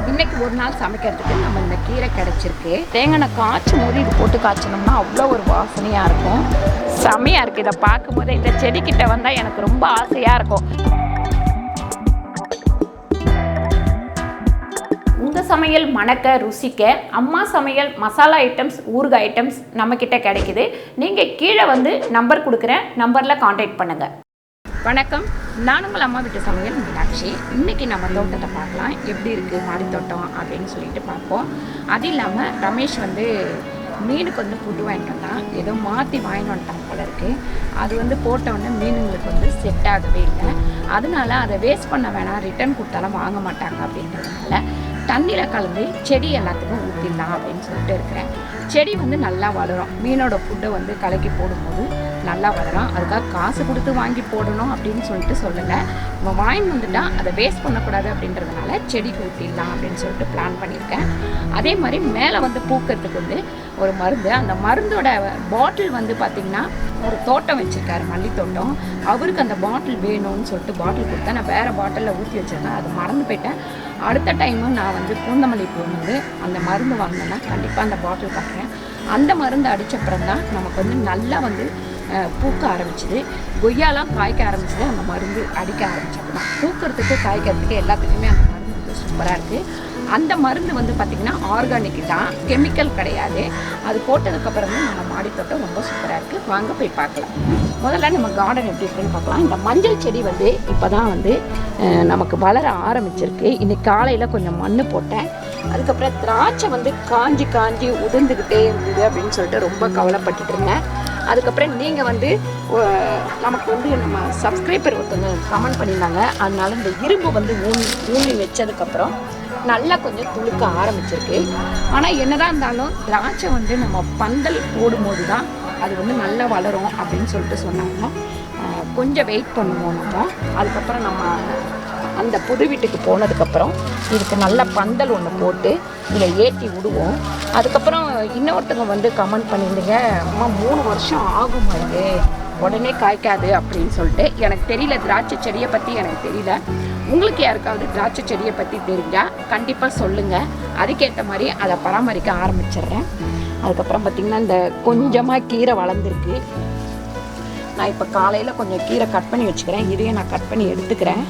இன்றைக்கி ஒரு நாள் சமைக்கிறதுக்கு நம்ம இந்த கீரை கிடச்சிருக்கு. தேங்காய் காய்ச்சும் போது இது போட்டு காய்ச்சணும்னா அவ்வளோ ஒரு வாசனையாக இருக்கும். செமையாக இருக்குது. இதை பார்க்கும்போது இந்த செடிக்கிட்ட வந்தால் எனக்கு ரொம்ப ஆசையாக இருக்கும். உங்கள் சமையல் மணக்க ருசிக்க அம்மா சமையல் மசாலா ஐட்டம்ஸ், ஊறுகாய் ஐட்டம்ஸ் நம்மக்கிட்ட கிடைக்குது. நீங்கள் கீழே வந்து நம்பர் கொடுக்குறேன், நம்பரில் கான்டாக்ட் பண்ணுங்கள். வணக்கம், நான் உங்கள் அம்மா வீட்டு சமையல் மீனாட்சி. இன்றைக்கி நம்ம தோட்டத்தை பார்க்கலாம், எப்படி இருக்குது மாடி தோட்டம் அப்படின்னு சொல்லிட்டு பார்ப்போம். அது இல்லாமல் ரமேஷ் வந்து மீனுக்கு வந்து ஃபுட்டு வாங்கிட்டு வந்தான். ஏதோ மாற்றி வாங்கிட்டு வந்துட்டான் போல இருக்குது. அது வந்து போட்டவுடனே மீனுங்களுக்கு வந்து செட் ஆகவே இல்லை. அதனால அதை வேஸ்ட் பண்ண வேணாம், ரிட்டர்ன் கொடுத்தாலும் வாங்க மாட்டாங்க அப்படின்றதுனால தண்ணியில் கலந்து செடி எல்லாத்துக்கும் ஊற்றிடலாம் அப்படின்னு சொல்லிட்டு இருக்கிறேன். செடி வந்து நல்லா வளரும். மீனோட ஃபுட்டை வந்து கலக்கி போடும்போது நல்லா வளரும். அதுக்காக காசு கொடுத்து வாங்கி போடணும் அப்படின்னு சொல்லிட்டு சொல்லலை. நம்ம வாங்கி வந்துட்டால் அதை வேஸ்ட் பண்ணக்கூடாது அப்படின்றதுனால செடிக்கு ஊற்றிடலாம் அப்படின்னு சொல்லிட்டு பிளான் பண்ணியிருக்கேன். அதே மாதிரி மேலே வந்து பூக்கிறதுக்கு வந்து ஒரு மருந்து, அந்த மருந்தோட பாட்டில் வந்து பார்த்திங்கன்னா ஒரு தோட்டம் வச்சுருக்காரு, மல்லி தோட்டம். அவருக்கு அந்த பாட்டில் வேணும்னு சொல்லிட்டு பாட்டில் கொடுத்தேன். நான் வேறு பாட்டிலில் ஊற்றி வச்சுருந்தேன், அது மறந்து போயிட்டேன். அடுத்த டைமும் நான் வந்து பூந்தமல்லி போகும்போது அந்த மருந்து வாங்கினேன்னா கண்டிப்பாக அந்த பாட்டில் பார்க்குறேன். அந்த மருந்து அடித்தப்புறம் தான் நமக்கு வந்து நல்லா வந்து பூக்க ஆரம்பிச்சிது. கொய்யாலாம் காய்க்க ஆரம்பிச்சிது. அந்த மருந்து அடிக்க ஆரம்பிச்சப்போ தான் பூக்கிறதுக்கு காய்க்கிறதுக்கு எல்லாத்துக்குமே அந்த மருந்து வந்து சூப்பராக இருக்குது. அந்த மருந்து வந்து பார்த்திங்கன்னா ஆர்கானிக் தான், கெமிக்கல் கிடையாது. அது போட்டதுக்கப்புறம் தான் நம்ம மாடி தோட்டம் ரொம்ப சூப்பராக இருக்குது. வாங்க போய் பார்க்கலாம். முதல்ல நம்ம கார்டன் எப்படி இருக்குன்னு பார்க்கலாம். இந்த மஞ்சள் செடி வந்து இப்போ தான் வந்து நமக்கு வளர ஆரம்பிச்சிருக்கு. இன்றைக்கி காலையில் கொஞ்சம் மண் போட்டேன். அதுக்கப்புறம் திராட்சை வந்து காஞ்சி உதிர்ந்துக்கிட்டே இருந்தது அப்படின்னு சொல்லிட்டு ரொம்ப கவலைப்பட்டுட்டு இருந்தேன். அதுக்கப்புறம் நீங்கள் வந்து நமக்கு வந்து நம்ம சப்ஸ்கிரைபர் ஒருத்தவங்க கமெண்ட் பண்ணியிருந்தாங்க. அதனால இந்த இரும்பு வந்து ஊனி வச்சதுக்கப்புறம் நல்லா கொஞ்சம் துளுக்க ஆரம்பிச்சிருக்கு. ஆனால் என்னதான் இருந்தாலும் திராட்சை வந்து நம்ம பந்தல் போடும்போது தான் அது வந்து நல்லா வளரும் அப்படின்னு சொல்லிட்டு சொன்னாங்க. கொஞ்சம் வெயிட் பண்ணுவோம் நம்ம. அதுக்கப்புறம் நம்ம அந்த புது வீட்டுக்கு போனதுக்கப்புறம் இதுக்கு நல்ல பந்தல் ஒன்று போட்டு இதில் ஏற்றி விடுவோம். அதுக்கப்புறம் இன்னொருத்தவங்க வந்து கமெண்ட் பண்ணியிருந்தீங்க, அம்மா 3 வருஷம் ஆகும் அது உடனே காய்க்காது அப்படின்னு சொல்லிட்டு. எனக்கு தெரியல, திராட்சை செடியை பற்றி எனக்கு தெரியல. உங்களுக்கு யாருக்காவது திராட்சை செடியை பற்றி தெரிஞ்சால் கண்டிப்பாக சொல்லுங்கள். அதுக்கேற்ற மாதிரி அதை பராமரிக்க ஆரம்பிச்சிடுறேன். அதுக்கப்புறம் பார்த்திங்கன்னா இந்த கொஞ்சமாக கீரை வளர்ந்துருக்கு. நான் இப்போ காலையில் கொஞ்சம் கீரை கட் பண்ணி வச்சுக்கிறேன். இதையும் நான் கட் பண்ணி எடுத்துக்கிறேன்.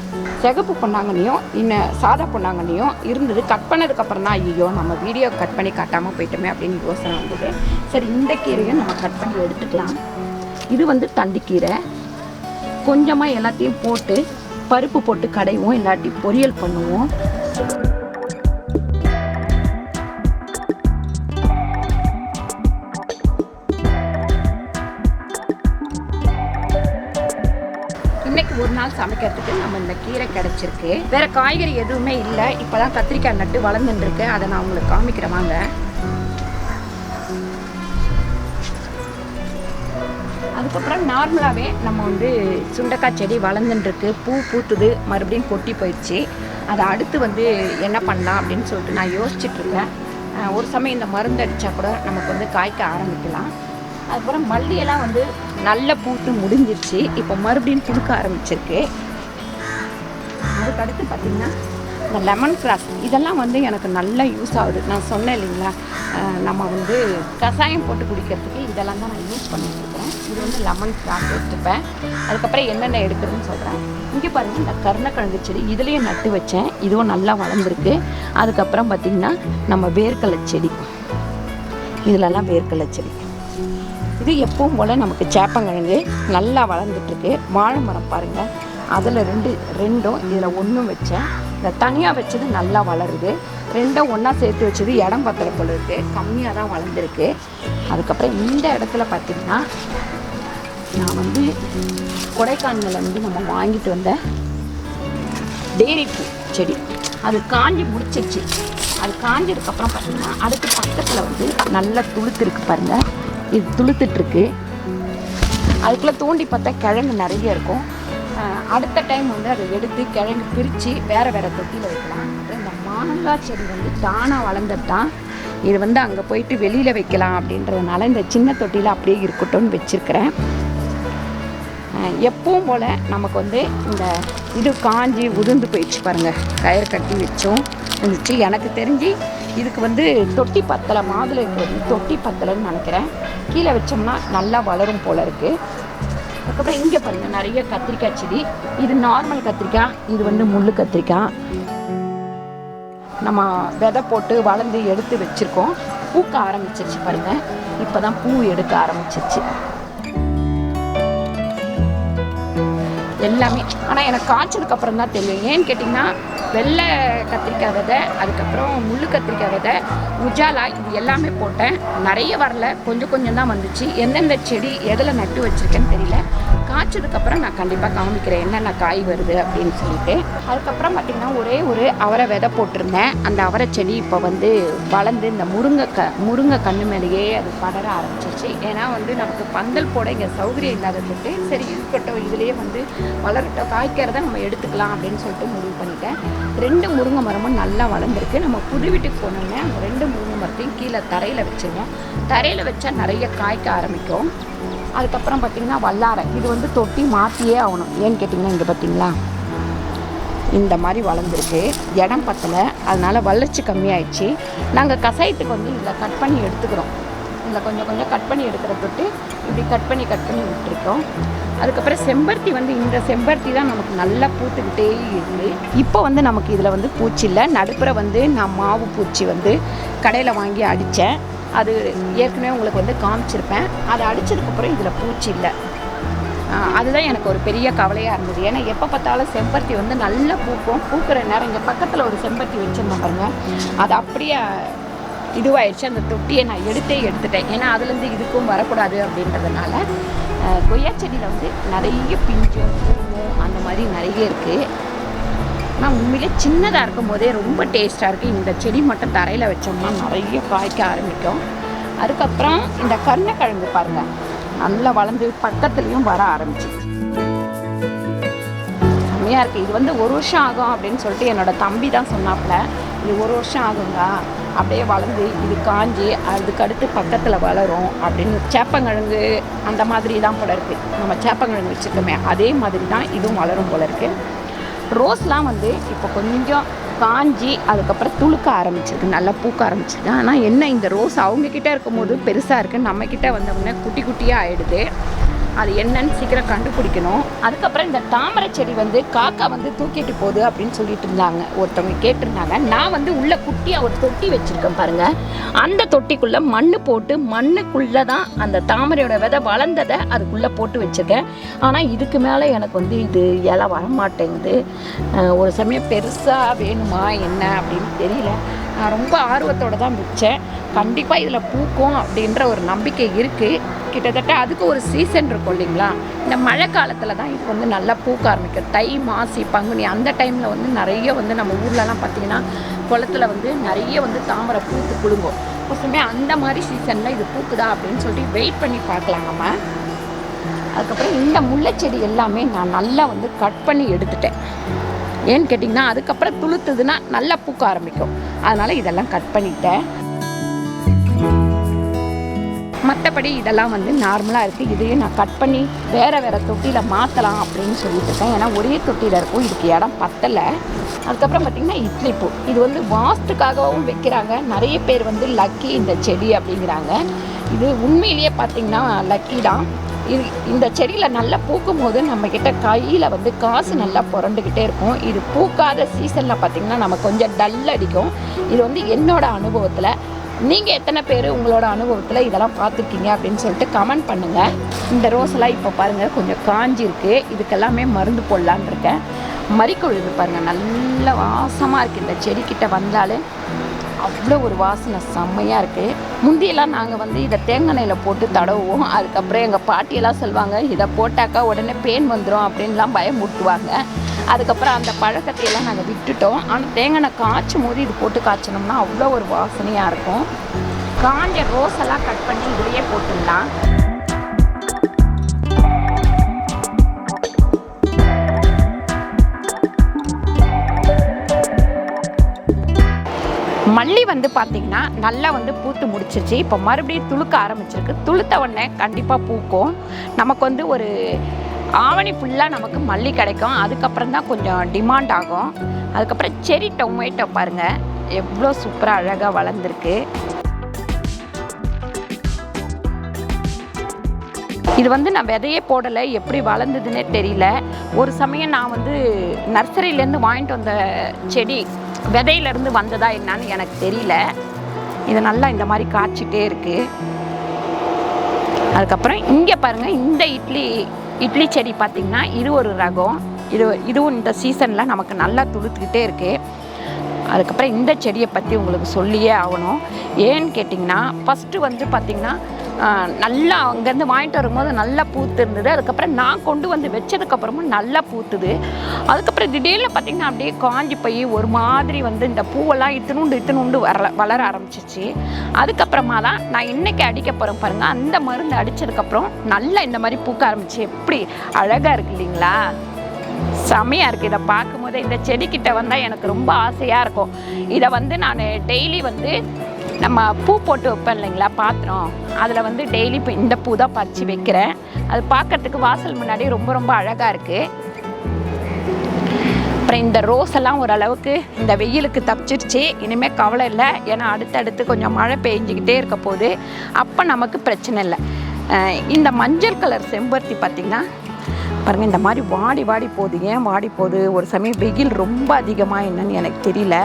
சிகப்பு பொன்னாங்கண்ணியும் இன்னும் சாதா பொன்னாங்கண்ணியும் இருந்தது. கட் பண்ணதுக்கப்புறம் தான் ஐயோ நம்ம வீடியோ கட் பண்ணி காட்டாமல் போயிட்டோமே அப்படின்னு யோசனை வந்தது. சரி, இந்த கீரையும் நம்ம கட் பண்ணி எடுத்துக்கலாம். இது வந்து தண்டிக்கீரை. கொஞ்சமாக எல்லாத்தையும் போட்டு பருப்பு போட்டு கடைவோம், இல்லாட்டி பொரியல் பண்ணுவோம். இன்னைக்கு ஒரு நாள் சமைக்கிறதுக்கு நம்ம இந்த கீரை கிடச்சிருக்கு. வேறு காய்கறி எதுவுமே இல்லை. இப்போ தான் கத்திரிக்காய் நட்டு வளர்ந்துட்டுருக்கு. அதை நான் உங்களுக்கு காமிக்கிறேன் வாங்க. அதுக்கப்புறம் நார்மலாகவே நம்ம வந்து சுண்டைக்காய் செடி வளர்ந்துட்டுருக்கு. பூ பூத்துது, மறுபடியும் கொட்டி போயிடுச்சு. அதை அடுத்து வந்து என்ன பண்ணலாம் அப்படின்னு சொல்லிட்டு நான் யோசிச்சுட்ருக்கேன். ஒரு சமயம் இந்த மருந்து அடித்தா கூட நமக்கு வந்து காய்க்க ஆரம்பிக்கலாம். அதுக்கப்புறம் மல்லியெல்லாம் வந்து நல்ல பூத்து முடிஞ்சிருச்சு. இப்போ மறுபடியும் துடுக்க ஆரம்பிச்சிருக்கு. அதுக்கடுத்து பார்த்திங்கன்னா இந்த லெமன் கிராஸ் இதெல்லாம் வந்து எனக்கு நல்லா யூஸ் ஆகுது. நான் சொன்னேன் இல்லைங்களா, நம்ம வந்து கஷாயம் போட்டு குடிக்கிறதுக்கு இதெல்லாம் தான் நான் யூஸ் பண்ணிட்டுருக்கேன். இது வந்து லெமன் கிராஸ் எடுத்துப்பேன். அதுக்கப்புறம் என்னென்ன எடுக்கிறதுன்னு சொல்கிறேன். இங்கே பாருங்கள், இந்த கருணக்கிழங்கு செடி இதுலேயும் நட்டு வச்சேன். இதுவும் நல்லா வளர்ந்துருக்கு. அதுக்கப்புறம் பார்த்திங்கன்னா நம்ம வேர்க்கடலை செடி, இதிலெல்லாம் வேர்க்கடலை செடி. இது எப்பவும் போல் நமக்கு சேப்பங்கிழங்கு நல்லா வளர்ந்துட்டுருக்கு. வாழை மரம் பாருங்கள், அதில் ரெண்டும் இதில் ஒன்றும் வச்சேன். இந்த தனியாக வச்சது நல்லா வளருது. ரெண்டும் ஒன்றா சேர்த்து வச்சது இடம் பத்தலை போல இருக்குது, கம்மியாக தான் வளர்ந்துருக்கு. அதுக்கப்புறம் இந்த இடத்துல பார்த்திங்கன்னா நான் வந்து கொடைக்கானலில் வந்து நம்ம வாங்கிட்டு வந்த டேரி பூ செடி அது காஞ்சி முடிச்சிருச்சு. அது காஞ்சதுக்கப்புறம் பார்த்திங்கன்னா அதுக்கு பக்கத்தில் வந்து நல்லா துளுத்துருக்கு பாருங்கள். இது துளுத்துட்ருக்கு. அதுக்குள்ளே தூண்டி பார்த்தா கிழங்கு நிறைய இருக்கும். அடுத்த டைம் வந்து அதை எடுத்து கிழங்கு பிரித்து வேறு தொட்டியில் வைக்கலாம். இந்த மாங்காய் செடி வந்து தானாக வளர்ந்துட்டான். இது வந்து அங்கே போயிட்டு வெளியில் வைக்கலாம் அப்படின்றதுனால இந்த சின்ன தொட்டியில் அப்படியே இருக்கட்டும்னு வச்சுருக்கிறேன். எப்பவும் போல் நமக்கு வந்து இந்த இது காஞ்சி உதிர்ந்து போயிடுச்சு பாருங்கள். கயிறு கட்டி வச்சோம் இருந்துச்சு. எனக்கு தெரிஞ்சு இதுக்கு வந்து தொட்டி பத்தலை, மாதுளை இருக்கிறது தொட்டி பத்தலைன்னு நினைக்கிறேன். கீழே வச்சோம்னா நல்லா வளரும் போல் இருக்குது. அதுக்கப்புறம் இங்கே பாருங்கள் நிறைய கத்திரிக்காய் செடி. இது நார்மல் கத்திரிக்காய், இது வந்து முள் கத்திரிக்காய். நம்ம விதை போட்டு வளர்ந்து எடுத்து வச்சுருக்கோம். பூக்க ஆரம்பிச்சிருச்சு பாருங்கள். இப்போ தான் பூ எடுக்க ஆரம்பிச்சிருச்சு எல்லாமே. ஆனால் எனக்கு காய்ச்சதுக்கு அப்புறம் தான் தெரியும். ஏன்னு கேட்டிங்கன்னா வெள்ளை கத்திரிக்காய் விதை, அதுக்கப்புறம் முள் கத்திரிக்காய் விதை, உஜாலா, இது எல்லாமே போட்டேன். நிறைய வரல, கொஞ்சம் தான் வந்துச்சு. எந்தெந்த செடி எதில் நட்டு வச்சுருக்கேன்னு தெரியல. காய்ச்சதுக்கப்புறம் நான் கண்டிப்பாக காமிக்கிறேன் என்னென்ன காய் வருது அப்படின்னு சொல்லிட்டு. அதுக்கப்புறம் பார்த்திங்கன்னா ஒரு அவரை விதை போட்டிருந்தேன். அந்த அவரை செடி இப்போ வந்து வளர்ந்து இந்த முருங்கை கண்ணு மேலேயே அது படர ஆரம்பிச்சிருச்சு. ஏன்னா வந்து நமக்கு பந்தல் போட இங்கே சௌகரியம் இல்லாததுக்கு சரி இருக்கட்டும், இதுலேயே வந்து வளரட்டும், காய்க்கிறத நம்ம எடுத்துக்கலாம் அப்படின்னு சொல்லிட்டு முடிவு பண்ணிட்டேன். 2 முருங்கை மரமும் நல்லா வளர்ந்துருக்கு. நம்ம புது வீட்டுக்கு போனோன்னே அந்த 2 முருங்கை மரத்தையும் கீழே தரையில் வச்சுருவோம். தரையில் வச்சா நிறைய காய்க்க ஆரம்பிக்கும். அதுக்கப்புறம் பார்த்திங்கன்னா வல்லாரை, இது வந்து தொட்டி மாற்றியே ஆகணும். ஏன்னு கேட்டிங்கன்னா இங்கே பார்த்திங்களா இந்த மாதிரி வளர்ந்துருக்கு. இடம் பத்தலை, அதனால் வளர்ச்சி கம்மியாயிடுச்சு. நாங்கள் கசாயத்துக்கு வந்து இதில் கட் பண்ணி எடுத்துக்கிறோம். இதில் கொஞ்சம் கட் பண்ணி எடுக்கிற தொட்டு இப்படி கட் பண்ணி விட்டுருக்கோம். அதுக்கப்புறம் செம்பருத்தி வந்து இந்த செம்பருத்தி தான் நமக்கு நல்லா பூத்துக்கிட்டே இருக்குது. இப்போ வந்து நமக்கு இதில் வந்து பூச்சி இல்லை. நடுப்புற வந்து நான் மாவு பூச்சி வந்து கடையில் வாங்கி அடித்தேன். அது ஏற்கனவே உங்களுக்கு வந்து காமிச்சிருப்பேன். அதை அடித்ததுக்கப்புறம் இதில் பூச்சி இல்லை. அதுதான் எனக்கு ஒரு பெரிய கவலையாக இருந்தது. ஏன்னா எப்போ பார்த்தாலும் செம்பருத்தி வந்து நல்லா பூக்கிற நேரம் இங்கே பக்கத்தில் ஒரு செம்பருத்தி வச்சுருந்தேன் பாருங்கள். அது அப்படியே இதுவாயிடுச்சு. அந்த தொட்டியை நான் எடுத்துட்டேன். ஏன்னா அதுலேருந்து இதுக்கும் வரக்கூடாது அப்படின்றதுனால. கொய்யா செடியில் வந்து நிறைய பிஞ்சும் பூவும் அந்த மாதிரி நிறைய இருக்குது. ஆனால் உண்மையிலே சின்னதாக இருக்கும் போதே ரொம்ப டேஸ்ட்டாக இருக்குது. இந்த செடி மட்டும் தரையில் வச்சோம்னா நிறைய காய்க்க ஆரம்பிக்கும். அதுக்கப்புறம் இந்த கருணைக்கிழங்கு பாருங்கள் நல்லா வளர்ந்து பக்கத்துலேயும் வர ஆரம்பிச்சிச்சு. செம்மையாக இருக்குது. இது வந்து 1 வருஷம் ஆகும் அப்படின்னு சொல்லிட்டு என்னோடய தம்பி தான் சொன்னாப்புல. இது 1 வருஷம் ஆகுங்க, அப்படியே வளர்ந்து இது காஞ்சி அதுக்கடுத்து பக்கத்தில் வளரும் அப்படின்னு. சேப்பங்கிழங்கு அந்த மாதிரி தான் போல இருக்குது. நம்ம சேப்பங்கிழங்கு வச்சுருக்கோமே அதே மாதிரி தான் இதுவும் வளரும் போல இருக்குது. ரோஸ்லாம் வந்து இப்போ கொஞ்சம் காஞ்சி அதுக்கப்புறம் துளுக்க ஆரம்பிச்சிருக்கு, நல்லா பூக்க ஆரம்பிச்சிருக்கு. ஆனால் என்ன, இந்த ரோஸ் அவங்கக்கிட்ட இருக்கும்போது பெருசாக இருக்குது, நம்மக்கிட்ட வந்தவொடனே குட்டியாக ஆகிடுது. அது என்னன்னு சீக்கிரம் கண்டுபிடிக்கணும். அதுக்கப்புறம் இந்த தாமரை செடி வந்து காக்கா வந்து தூக்கிட்டு போகுது அப்படின்னு சொல்லிட்டு இருந்தாங்க, ஒருத்தவங்க கேட்டிருந்தாங்க. நான் வந்து உள்ள குட்டியாக ஒரு தொட்டி வச்சுருக்கேன் பாருங்கள். அந்த தொட்டிக்குள்ளே மண் போட்டு மண்ணுக்குள்ளே தான் அந்த தாமரையோட விதை வளர்ந்ததை அதுக்குள்ளே போட்டு வச்சுருக்கேன். ஆனால் இதுக்கு மேலே எனக்கு வந்து இது இலை வரமாட்டேங்குது. ஒரு சமயம் பெருசாக வேணுமா என்ன அப்படின்னு தெரியல. நான் ரொம்ப ஆர்வத்தோடு தான் வச்சேன். கண்டிப்பாக இதில் பூக்கும் அப்படின்ற ஒரு நம்பிக்கை இருக்குது. கிட்டத்தட்ட அதுக்கு ஒரு சீசன் இருக்கும் இல்லைங்களா. இந்த மழை காலத்தில் தான் இது வந்து நல்லா பூக்க ஆரம்பிக்கும். தை மாசி பங்குனி அந்த டைமில் வந்து நிறைய வந்து நம்ம ஊர்லலாம் பார்த்திங்கன்னா குளத்தில் வந்து நிறைய வந்து தாமரை பூத்து குலுங்கும். ஒரு சமயம் அந்த மாதிரி சீசனில் இது பூக்குதா அப்படின்னு சொல்லிட்டு வெயிட் பண்ணி பார்க்கலாம் நம்ம. அதுக்கப்புறம் இந்த முல்லைச்செடி எல்லாமே நான் நல்லா வந்து கட் பண்ணி எடுத்துட்டேன். ஏன்னு கேட்டிங்கன்னா அதுக்கப்புறம் துளுத்துதுன்னா நல்லா பூக்க ஆரம்பிக்கும். அதனால் இதெல்லாம் கட் பண்ணிட்டேன். மற்றபடி இதெல்லாம் வந்து நார்மலாக இருக்குது. இதையும் நான் கட் பண்ணி வேறு தொட்டியில் மாற்றலாம் அப்படின்னு சொல்லிட்டு இருக்கேன். ஏன்னா ஒரே தொட்டியில் இருக்கும், இதுக்கு இடம் பத்தலை. அதுக்கப்புறம் பார்த்திங்கன்னா இட்லி பூ, இது வந்து வாஸ்துக்காகவும் வைக்கிறாங்க. நிறைய பேர் வந்து லக்கி இந்த செடி அப்படிங்கிறாங்க. இது உண்மையிலேயே பார்த்திங்கன்னா லக்கி தான். இந்த செடியில் நல்லா பூக்கும் போது நம்மக்கிட்ட கையில் வந்து காசு நல்லா புரண்டுக்கிட்டே இருக்கும். இது பூக்காத சீசனில் பார்த்திங்கன்னா நம்ம கொஞ்சம் டல் அடிக்கும். இது வந்து என்னோட அனுபவத்தில். நீங்கள் எத்தனை பேர் உங்களோட அனுபவத்தில் இதெல்லாம் பார்த்துருக்கீங்க அப்படின்னு சொல்லிட்டு கமெண்ட் பண்ணுங்கள். இந்த ரோஸெல்லாம் இப்போ பாருங்கள் கொஞ்சம் காஞ்சிருக்கு. இதுக்கெல்லாமே மருந்து போடலான் இருக்கேன். மறிக்கொழுது பாருங்கள் நல்ல வாசமாக இருக்குது. இந்த செடிக்கிட்ட வந்தாலே அவ்வளோ ஒரு வாசனை செம்மையாக இருக்குது. முந்தியெல்லாம் நாங்கள் வந்து இதை தேங்காய் போட்டு தடவுவோம். அதுக்கப்புறம் எங்கள் பாட்டியெல்லாம் சொல்லுவாங்க இதை போட்டாக்கா உடனே பேன் வந்துடும் அப்படின்லாம் பயமுறுத்துவாங்க. அதுக்கப்புறம் அந்த பழக்கத்தையெல்லாம் நாங்கள் விட்டுட்டோம். ஆனால் தேங்காய் காய்ச்சும் போது இது போட்டு காய்ச்சணும்னா அவ்வளோ ஒரு வாசனையாக இருக்கும். காஞ்ச ரோஸெல்லாம் கட் பண்ணி இதுலேயே போட்டுடலாம். மல்லி வந்து பார்த்திங்கன்னா நல்லா வந்து பூத்து முடிச்சிருச்சு. இப்போ மறுபடியும் துளுக்க ஆரம்பிச்சிருக்கு. துளுத்த உடனே கண்டிப்பாக பூக்கும். நமக்கு வந்து ஒரு ஆவணி ஃபுல்லாக நமக்கு மல்லி கிடைக்கும். அதுக்கப்புறம் தான் கொஞ்சம் டிமாண்ட் ஆகும். அதுக்கப்புறம் செரி டொமேட்டோ பாருங்கள் எவ்வளோ சூப்பராக அழகாக வளர்ந்துருக்கு. இது வந்து நான் விதையே போடலை, எப்படி வளர்ந்ததுன்னே தெரியல. ஒரு சமயம் நான் வந்து நர்சரியிலேருந்து வாங்கிட்டு வந்த செடி விதையிலேருந்து வந்ததா என்னான்னு எனக்கு தெரியல. இது நல்லா இந்த மாதிரி காய்ச்சிட்டே இருக்குது. அதுக்கப்புறம் இங்கே பாருங்கள், இந்த இட்லி செடி பார்த்திங்கன்னா இது ஒரு ரகம். இதுவும் இந்த சீசனில் நமக்கு நல்லா துளுத்துக்கிட்டே இருக்குது. அதுக்கப்புறம் இந்த செடியை பற்றி உங்களுக்கு சொல்லியே ஆகணும். ஏன்னு கேட்டிங்கன்னா ஃபஸ்ட்டு வந்து பார்த்திங்கன்னா நல்லா அங்கேருந்து வாங்கிட்டு வரும்போது நல்லா பூத்து இருந்தது. அதுக்கப்புறம் நான் கொண்டு வந்து வச்சதுக்கப்புறமும் நல்லா பூத்துது. அதுக்கப்புறம் திடீர்னு பார்த்திங்கன்னா அப்படியே காஞ்சி போய் ஒரு மாதிரி வந்து இந்த பூவெல்லாம் இத்தினுண்டு வளர ஆரம்பிச்சிச்சு. அதுக்கப்புறமா தான் நான் இன்றைக்கி அடிக்க போகிறேன் பாருங்கள். அந்த மருந்து அடித்ததுக்கப்புறம் நல்லா இந்த மாதிரி பூக்க ஆரம்பிச்சு. எப்படி அழகாக இருக்குது இல்லைங்களா? செமையாக இருக்குது. இதை பார்க்கும்போது இந்த செடிக்கிட்ட வந்தால் எனக்கு ரொம்ப ஆசையாக இருக்கும். இதை வந்து நான் டெய்லி வந்து நம்ம பூ போட்டு வைப்பேன் இல்லைங்களா பாத்திரம், அதில் வந்து டெய்லி இப்போ இந்த பூ தான் பறித்து வைக்கிறேன். அது பார்க்கறதுக்கு வாசல் முன்னாடி ரொம்ப ரொம்ப அழகாக இருக்குது. அப்புறம் இந்த ரோஸ் எல்லாம் ஓரளவுக்கு இந்த வெயிலுக்கு தப்பிச்சிருச்சு. இனிமேல் கவலை இல்லை, ஏன்னா அடுத்தடுத்து கொஞ்சம் மழை பெஞ்சிக்கிட்டே இருக்க போது, அப்போ நமக்கு பிரச்சனை இல்லை. இந்த மஞ்சள் கலர் செம்பருத்தி பார்த்திங்கன்னா பாருங்கள் இந்த மாதிரி வாடி போகுது. ஏன் வாடி போகுது? ஒரு சமயம் வெயில் ரொம்ப அதிகமாக என்னன்னு எனக்கு தெரியல.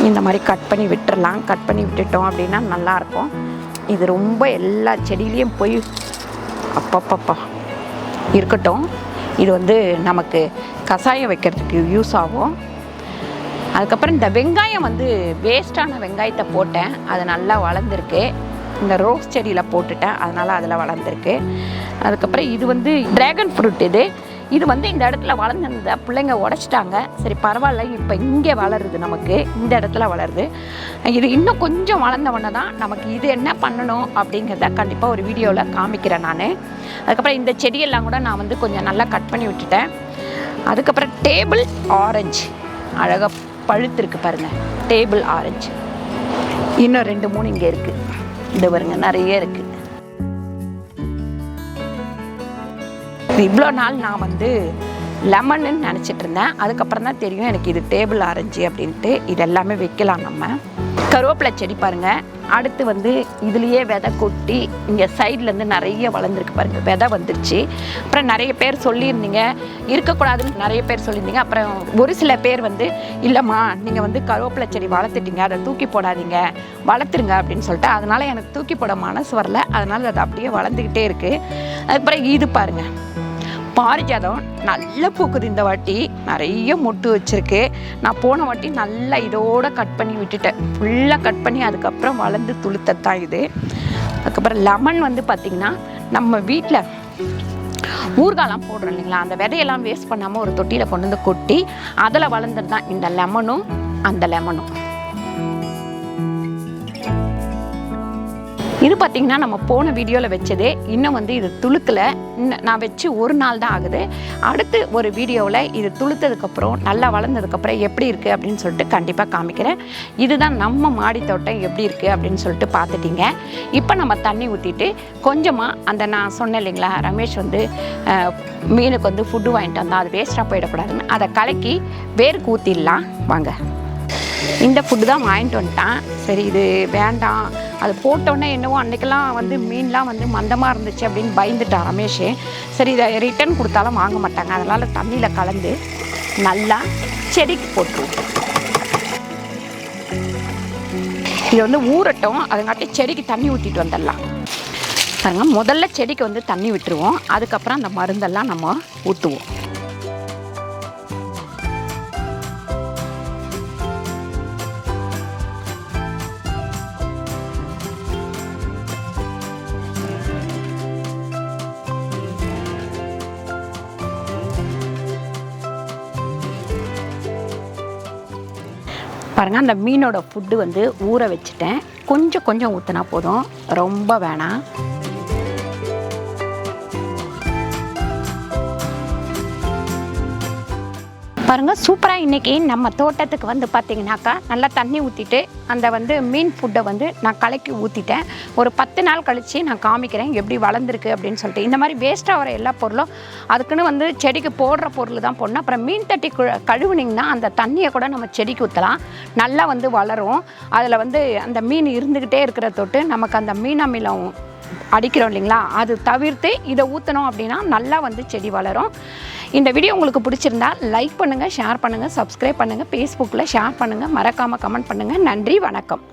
இந்த மாதிரி கட் பண்ணி விட்டுறலாம். கட் பண்ணி விட்டுட்டோம் அப்படின்னா நல்லாயிருக்கும். இது ரொம்ப எல்லா செடியிலையும் போய் அப்பப்பப்பா இருக்கட்டும். இது வந்து நமக்கு கஷாயம் வைக்கிறதுக்கு யூஸ் ஆகும். அதுக்கப்புறம் இந்த வெங்காயம் வந்து வேஸ்ட்டான வெங்காயத்தை போட்டேன், அது நல்லா வளர்ந்துருக்கு. இந்த ரோஸ் செடியில் போட்டுட்டேன், அதனால் அதில் வளர்ந்துருக்கு. அதுக்கப்புறம் இது வந்து ட்ராகன் ஃப்ரூட். இது வந்து இந்த இடத்துல வளர்ந்துருந்த பிள்ளைங்க உடச்சிட்டாங்க. சரி பரவாயில்ல, இப்போ இங்கே வளருது, நமக்கு இந்த இடத்துல வளருது. இது இன்னும் கொஞ்சம் வளர்ந்தவொன்னே தான் நமக்கு இது என்ன பண்ணணும் அப்படிங்கிறத கண்டிப்பாக ஒரு வீடியோவில் காமிக்கிறேன் நான். அதுக்கப்புறம் இந்த செடியெல்லாம் கூட நான் வந்து கொஞ்சம் நல்லா கட் பண்ணி விட்டுட்டேன். அதுக்கப்புறம் டேபிள் ஆரஞ்சு அழகாக பழுத்திருக்கு பாருங்கள். டேபிள் ஆரஞ்சு இன்னும் 2-3 இங்கே இருக்குது. இந்த பாருங்க நிறைய இருக்குது. இவ்வளோ நாள் நான் வந்து லெமன்னு நினச்சிட்டு இருந்தேன். அதுக்கப்புறம் தான் தெரியும் எனக்கு இது டேபிள் ஆரஞ்சு அப்படின்ட்டு. இது எல்லாமே வைக்கலாம் நம்ம. கருவேப்பிலை செடி பாருங்கள். அடுத்து வந்து இதுலேயே விதை கொட்டி இங்கே சைட்லேருந்து நிறைய வளர்ந்துருக்கு பாருங்கள், விதை வந்துருச்சு. அப்புறம் நிறைய பேர் சொல்லியிருந்தீங்க இருக்கக்கூடாதுன்னு நிறைய பேர் சொல்லியிருந்தீங்க. அப்புறம் ஒரு சில பேர் வந்து இல்லைம்மா நீங்கள் வந்து கருவேப்பிலை செடி வளர்த்துட்டீங்க, அதை தூக்கி போடாதீங்க, வளர்த்துருங்க அப்படின்னு சொல்லிட்டு. அதனால் எனக்கு தூக்கி போட மனசு வரல. அதனால் அது அப்படியே வளர்ந்துக்கிட்டே இருக்குது. அதுக்கப்புறம் இது பாருங்கள், பாரிஜாதம் நல்லா பூக்குது. இந்த வாட்டி நிறைய மொட்டு வச்சுருக்கு. நான் போன வாட்டி நல்லா இதோடு கட் பண்ணி விட்டுட்டேன். ஃபுல்லாக கட் பண்ணி அதுக்கப்புறம் வளர்ந்து துளுத்தத்தான் இது. அதுக்கப்புறம் லெமன் வந்து பார்த்திங்கன்னா நம்ம வீட்டில் ஊறுகாலாம் போடுறோம் இல்லைங்களா, அந்த விதையெல்லாம் வேஸ்ட் பண்ணாமல் ஒரு தொட்டியில் கொண்டு வந்து கொட்டி அதில் வளர்ந்தது தான் இந்த லெமனும் அந்த லெமனும். இது பார்த்திங்கன்னா நம்ம போன வீடியோவில் வச்சது. இன்னும் வந்து இது துளுக்கலை. நான் வச்சு ஒரு நாள் தான் ஆகுது. அடுத்து ஒரு வீடியோவில் இது துளுத்ததுக்கப்புறம் நல்லா வளர்ந்ததுக்கப்புறம் எப்படி இருக்குது அப்படின்னு சொல்லிட்டு கண்டிப்பாக காமிக்கிறேன். இதுதான் நம்ம மாடி தோட்டம் எப்படி இருக்குது அப்படின்னு சொல்லிட்டு பார்த்துட்டிங்க. இப்போ நம்ம தண்ணி ஊற்றிட்டு கொஞ்சமாக அந்த நான் சொன்னேன் இல்லைங்களா, ரமேஷ் வந்து மீனுக்கு வந்து ஃபுட்டு வாங்கிட்டு வந்தால் அது வேஸ்ட்டாக போயிடக்கூடாதுன்னு, அதை கலக்கி வேருக்கு ஊற்றிடலாம் வாங்க. இந்த ஃபுட்டு தான் வாங்கிட்டு வந்துட்டான். சரி இது வேண்டாம், அது போட்டோன்னே என்னவோ அன்றைக்கெல்லாம் வந்து மீன்லாம் வந்து மந்தமாக இருந்துச்சு அப்படின்னு பயந்துட்டான் ரமேஷ். சரி இதை ரிட்டர்ன் கொடுத்தாலும் வாங்க மாட்டாங்க, அதனால் தண்ணியில் கலந்து நல்லா செடிக்கு போட்டுருவோம். இது வந்து ஊறட்டும், அதுங்காட்டி செடிக்கு தண்ணி ஊற்றிட்டு வந்துடலாம் பாருங்க. முதல்ல செடிக்கு வந்து தண்ணி விட்டுருவோம், அதுக்கப்புறம் அந்த மருந்தெல்லாம் நம்ம ஊற்றுவோம். பாருங்கள், அந்த மீனோட ஃபுட்டு வந்து ஊற வச்சுட்டேன். கொஞ்சம் கொஞ்சம் ஊற்றினா போதும், ரொம்ப வேணாம். பாருங்கள், சூப்பராக இன்றைக்கி நம்ம தோட்டத்துக்கு வந்து பார்த்திங்கனாக்கா நல்லா தண்ணி ஊற்றிட்டு அந்த மீன் ஃபுட்டை நான் கலக்கி ஊற்றிட்டேன். ஒரு 10 நாள் கழித்து நான் காமிக்கிறேன் எப்படி வளர்ந்துருக்கு அப்படின்னு சொல்லிட்டு. இந்த மாதிரி வேஸ்ட்டாக வர எல்லா பொருளும் அதுக்குன்னு செடிக்கு போடுற பொருள் தான் போடணும். அப்புறம் மீன் தட்டி கழுவுனிங்கன்னா அந்த தண்ணியை கூட நம்ம செடிக்கு ஊற்றலாம், நல்லா வளரும். அதில் அந்த மீன் இருந்துக்கிட்டே இருக்கிற தொட்டு நமக்கு அந்த மீன் அமிலம் அடிக்கிறோம் இல்லைங்களா, அது தவிர்த்து இதை ஊற்றணும் அப்படின்னா நல்லா செடி வளரும். இந்த வீடியோ உங்களுக்கு பிடிச்சிருந்தா லைக் பண்ணுங்கள், ஷேர் பண்ணுங்கள், சப்ஸ்கிரைப் பண்ணுங்கள், ஃபேஸ்புக்கில் ஷேர் பண்ணுங்கள், மறக்காமல் கமெண்ட் பண்ணுங்கள். நன்றி, வணக்கம்.